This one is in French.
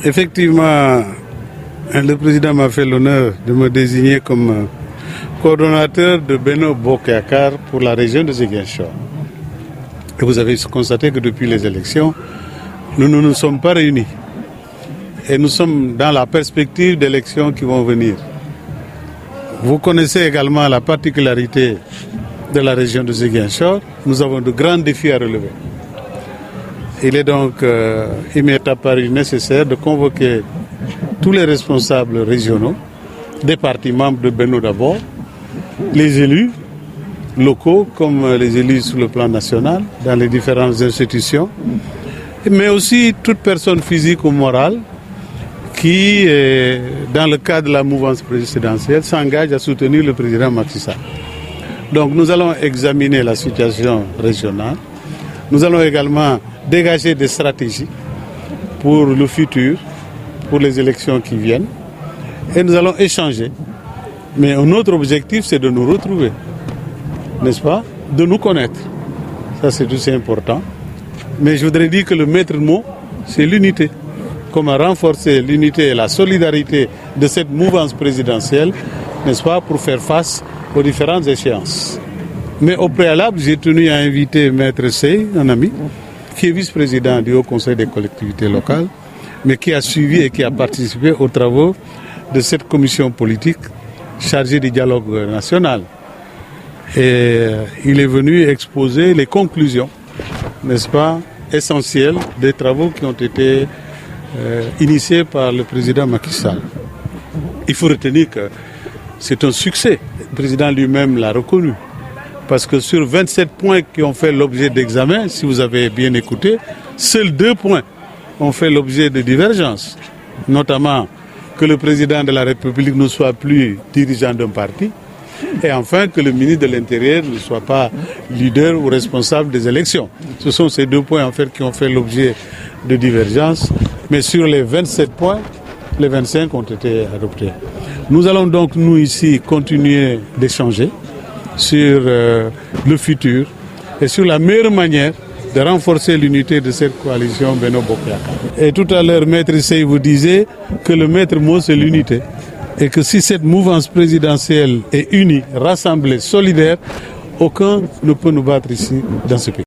Effectivement, le président m'a fait l'honneur de me désigner comme coordonnateur de Benno Bokk Yakaar pour la région de Ziguinchor. Et vous avez constaté que depuis les élections, nous ne nous sommes pas réunis. Et nous sommes dans la perspective d'élections qui vont venir. Vous connaissez également la particularité de la région de Ziguinchor. Nous avons de grands défis à relever. Il est donc il m'est apparu nécessaire de convoquer tous les responsables régionaux, des partis membres de Benno d'abord, les élus locaux comme les élus sur le plan national, dans les différentes institutions, mais aussi toute personne physique ou morale qui, dans le cadre de la mouvance présidentielle, s'engage à soutenir le président Macky Sall. Donc nous allons examiner la situation régionale. Nous allons également dégager des stratégies pour le futur, pour les élections qui viennent. Et nous allons échanger. Mais notre objectif, c'est de nous retrouver, n'est-ce pas? De nous connaître. Ça, c'est tout important. Mais je voudrais dire que le maître mot, c'est l'unité. Comment renforcer l'unité et la solidarité de cette mouvance présidentielle, n'est-ce pas, pour faire face aux différentes échéances. Mais au préalable, j'ai tenu à inviter Maître Sey, un ami, qui est vice-président du Haut Conseil des collectivités locales, mais qui a suivi et qui a participé aux travaux de cette commission politique chargée du dialogue national. Et il est venu exposer les conclusions, n'est-ce pas, essentielles des travaux qui ont été initiés par le président Macky Sall. Il faut retenir que c'est un succès. Le président lui-même l'a reconnu. Parce que sur 27 points qui ont fait l'objet d'examen, si vous avez bien écouté, seuls 2 points ont fait l'objet de divergence. Notamment que le président de la République ne soit plus dirigeant d'un parti. Et enfin que le ministre de l'Intérieur ne soit pas leader ou responsable des élections. Ce sont ces 2 points en fait qui ont fait l'objet de divergence. Mais sur les 27 points, les 25 ont été adoptés. Nous allons donc, nous ici, continuer d'échanger sur le futur et sur la meilleure manière de renforcer l'unité de cette coalition Benno Bokk Yakaar. Et tout à l'heure, Maître Sey vous disait que le maître mot, c'est l'unité. Et que si cette mouvance présidentielle est unie, rassemblée, solidaire, aucun ne peut nous battre ici, dans ce pays.